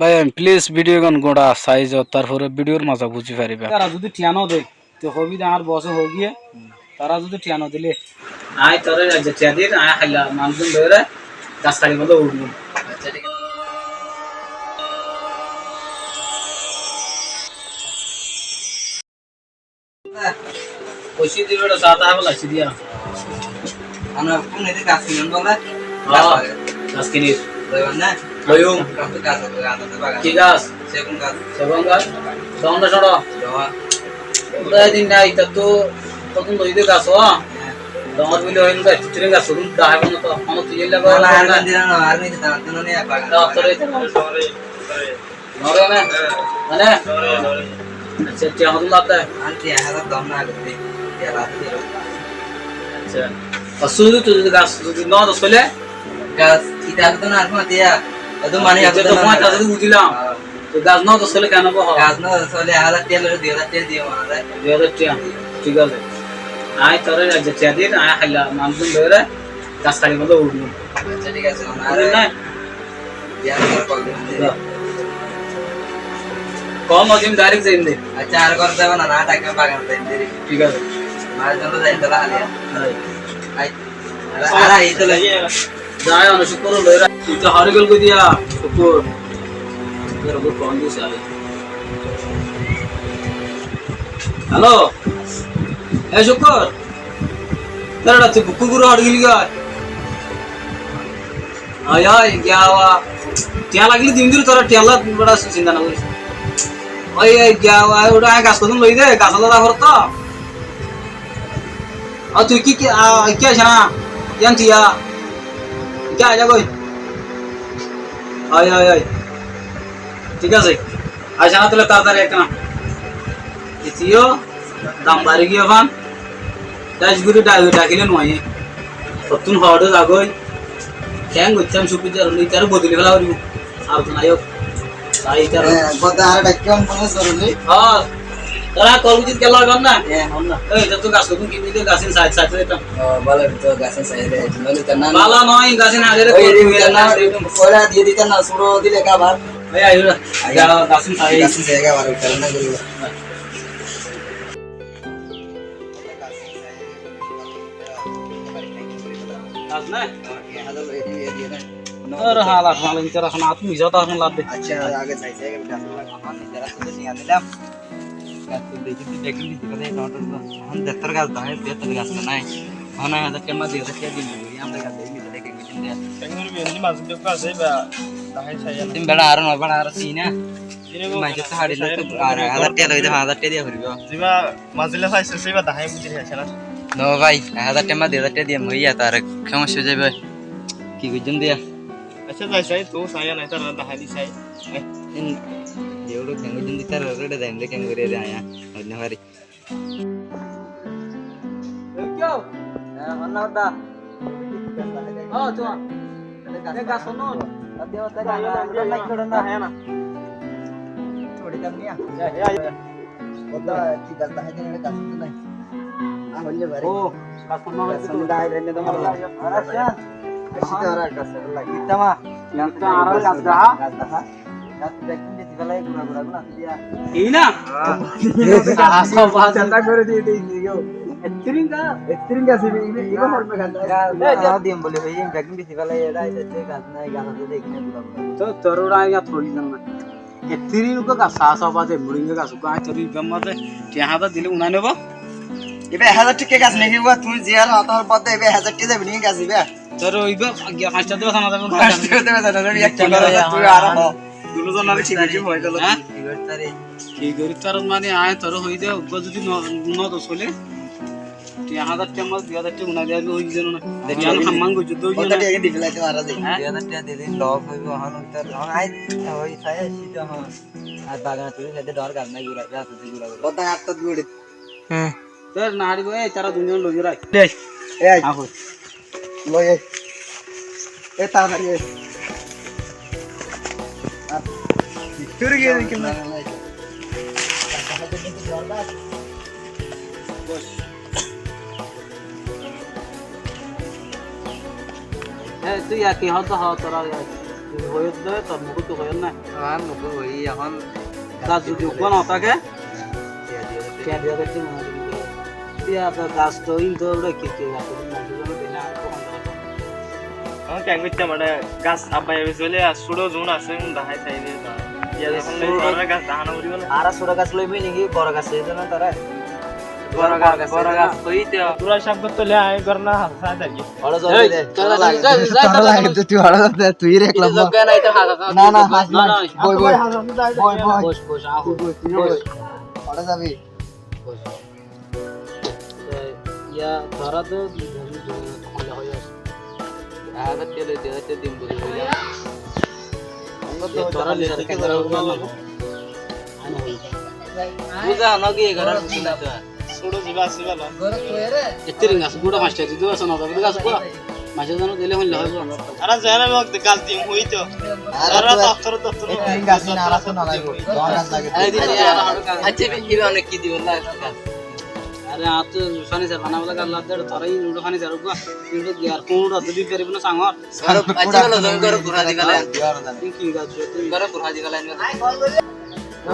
ভাই please video গান গোড়া সাইজ তারপরে ভিডিওর মজা বুঝি পারিবা তারা যদি টিয়ানো দেয় তো হবি আমার বসে হগিয়ে তারা যদি টিয়ানো দিলে আয় তোরে যে টিয়া দিন আয় খাইলা মানুষজন ধরে গাছ খালি মতো উঠবো আচ্ছা ঠিক আছে কইছি দিবেটা সাতা হবে লাগছি দিয়া আমরা কোন এদিকে গাছ কিনুন বলে গাছ কিনি লইবেন না লইও গাছ কি গাছ সেগুন গাছ দন্ডা ছড়ো ওই দিন নাই তো তখন লইতে গাছ দমর বিলে হইল গাছ চিত্রে গাছ শুরু দাহাব না তো কোন তুই লাগা না আর দিন না আর নি তা তো নে বাগান তোরে নরে না মানে আচ্ছা তে আমাদের লাতে আন্টি হাজার দম না করতে তে লাতে আচ্ছা আসুন তো যদি গাছ যদি না দসলে গাছ ইটা তো না আর দিয়া তো মানে তো মই তা যদি বুঝিলাম তো গাছ না দসলে কেন বহ গাছ না দসলে হাজার তেল 2000 তেল দিও মানে 2000 টাকা ঠিক আছে আয় তোরে যে তে দিন আয় খাইলা মানুষজন ধরে গাছ খালি মতো উঠবো আচ্ছা ঠিক আছে আর না ইয়ার কল দিন কম অজিম ডাইরেক্ট যাইন দে আচ্ছা আর কর দেব না টাকা বাগান দেন দে ঠিক আছে মার জন্য যাইন দলা আলিয়া আই আরা এই তো লাগে যায় না শুকর লইরা তো হরিগল কই দিয়া শুকর এর উপর কোন দিছে আই হ্যালো এই শুকর তারটা তুই বুকু গুরু হরিগল গা আয় আয় গিয়াওয়া টিয়া লাগলি দিন দিন তোরা টিয়ালা বড় চিন্তা না করিস ওই গিয়াওয়া ওটা গাছ কদম লই দে গাছ লাগা করতো আর তুই কি কি আছে না ইয়ান্তিয়া কি আজা কই আয় আয় আয় ঠিক আছে আজ না তুলে তাড়াতাড়ি একটা ইতিও দাম বাড়ি গিয়ে ফান দাসগুরি ডাকিলে নয় সতুন হড় লাগই ক্যাং গচ্ছাম সুপিজার লই তার বদলি ফেলা করিব আর তো নাইও তাই তার কথা আর ডাকিম কোন সরলি হ্যাঁ তারা কলজিত গেল গন না হন না এই তো গাছ কোন কি দিলে গাছের সাইড সাইড এটা বলে তো গাছের সাইডে নলি তা না বালা নয় গাছের আগে রে কোলা দিয়ে দিতা না সুরো দিলে কাবার এই আইলো গাছের সাইডে কাবার উঠাল না করিব গাছ না হাজার দিয়ে দিয়ে না और हाल हाल इंतरा खाना आदमी ज्यादा हम ला दे अच्छा आगे जाई जाएगा गाछ हम इंतरा से निया दिलाम गाछ देखि देखि दिखले टोटल हम 73 गाछ दाहे 73 गाछ ना है हना हदा केमा दे के दिन यहां पे गाछ देई देखे किन दे कंगुर भी नि मास के पास है बा दाहे छाया दिन बेड़ा आरो न बड़ा आरो सीना माइ के हाड़ी न तो हदा टे लई दे हदा टे दिया भरिबो जिबा माजले साइसे सेबा दाहे बुझि है ना नो भाई हदा टेमा दे दिया मइया तार समस्या जाबे की गजन दिया अच्छा जायचं तो साया नाही तर दहा दिस आहे एवढं कंगून तर रगड जाईन कंगूर रे आया धन्यवाद क्यों मन्ना होता हां तो ते का सुनो अद्य होता का नाही कडना आहे ना थोडी कमी आहे होता ती करता आहे ने का सुनो नाही आ म्हणजे बरे हो का सुनो समुदाय रे ने तुम्हाला अच्छा Secara kasar lagi, sama yang sekarang kata देखते दिखला एक गुना गुना ना दिया ईना आसा बात चंदा करे दी दियो एत्रिंगा से इगो हर में खाता है दिम बोले भाई बैकिंग दिखला ये दा इसे गाना गाना तो देखने बुला तो तरोड़ा या थोड़ी ना एत्रिन को का सासा बात है मुड़िंग का सुका चरी गमत यहां तो दिले उना नेबो इबे हजार टिके गाछ नेकी हुआ तुम जियार हाथ पते इबे हजार टिके देबनी गाछ इबे तर इबे 5টা দেব সানা দেব 5টা দেব সানা দেব এক কিলো তুই আর দুজন আর কি গজি হই গেল ইগরতারে কি গরিতার মানে আয় তোর হই দে উগ যদি ন তো চলে 3000 টাকা মাস 2000 টাকা উনা দেব হই যেন না দেখিয়ান হাম্মাং গজি তো ওটা টাকা দিলাই তো মারা দে 2000 টাকা দিলে লস হইব হন উত্তর হন আই হই সায়া সিধা হন আর বাগান তুই হেদে ডর গাছ নাই গুড়া গাছ তুই গুড়া কথা হাত তো গুড়ি তোর নাড়ি গো এই তারা দুজন লই রাখ দে এই আ হই লই ए तारी ए फिर गए लेकिन ए तू या की हो तो हो तोरा হয়ে যায় তোর মুখ তো হয় না আমার মুখে হই এখন গাছ যদি কোন থাকে কে দিয়া দেখতে মনে দিয়া তো গাছ তো ইনতো রেখে কে গাছ তো মানুষ জানো দেনা আর কোন আমার কেন করতে মানে গাছ আব্বাই চলে আর ছোটো জোন আছে দেখাই চাই দিয়ে ইয়া যখন বড় গাছ দাহানো করিব না আর ছোট গাছ লইবি নাকি বড় গাছ এই জন্য তারা বড় গাছ কইতে তোরা সব করতে লে আই করনা হাসা দেখি বড় জল দে তোরা লাগে তুই বড় দে তুই রাখলাম না না হাস না বই বই বই বই বস বস আহ বড় যাবি ইয়া ধরা তো হলে হয় আগে তেলে দিতে দিন বলি আমরা তো ধরা লিয়ে থেকে ধরা বুঝা নাকি ঘরের ছোটো জিবা আসিবা না এত্তিরিং গাছ গুড়া মাছটা দিতে আছে না তবে গাছ গুড়া মাছের জন্য দিলে হইলে হবে আরে জানা মগ গাছ দিম হই তো আরে দপ্তর দপ্তর তিন গাছ না আর না লাগবে দশ গাছ লাগে আচ্ছা কি অনেক কি দিব না আরে আত ফানি স্যার বানাবলা গাল লাদ দে তারাই লুডো ফানি স্যার গো কিন্তু গিয়ার কোন রাত দি পারিব না সাঙ্গর আচ্ছা বলো তুমি করে পুরা দিগালে কি গাছ তুমি করে পুরা দিগালে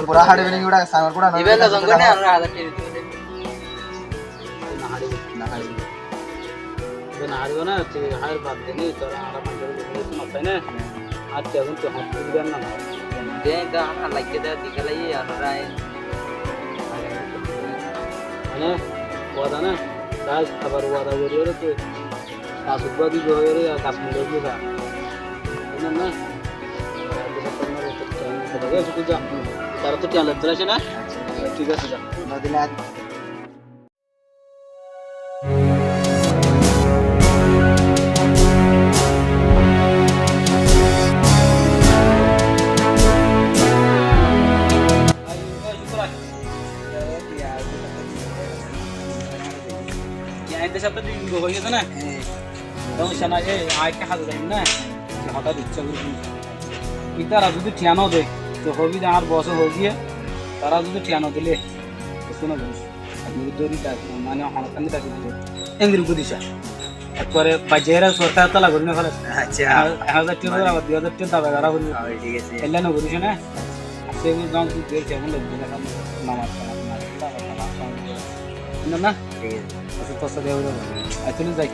পুরা হাড়ে বেনি গুড়া সাঙ্গর গুড়া না ইবেলা জঙ্গল নে আর আদা কে দিতে না হাড়ি না হাড়িও না তে হাড় বাদ দেনি তোরা আরা মাঝে দিতে মাথায় না আর তেমন তো হাত দিবেন না দে দা আর লাগে দে দিগালে আর রায় মানে ওয়াদা না কাজ খাবার ওয়াদা করিও রে তুই কাজ উপাদি গয় রে কাজ মুড়ে দিবা না না তারা তো টেলে দিলাছে না ঠিক আছে যা নদিনা এতে সাথে দিন হয়ে গেছে না তখন সেনা এই আইকে হাত দেয় না হঠাৎ ইচ্ছা করে তারা যদি ঠিয়ানো দেয় তো হবি আর বছর হয়ে গিয়ে তারা যদি ঠিয়ানো দিলে শোনো দড়ি মানে হনকানি তাকে দিলে এঙ্গির দিছা একবারে বাজেরা সরকার তলা করি না ফেলে আচ্ছা 1000 টাকা আবার 2000 টাকা দাবা করা করি ঠিক আছে এলা না করিস না সেগুলো দাম তুই দেখে এমন লোক দিলে নামাজ না ঠিক আছে তো দেওয়া আচ্ছা যাই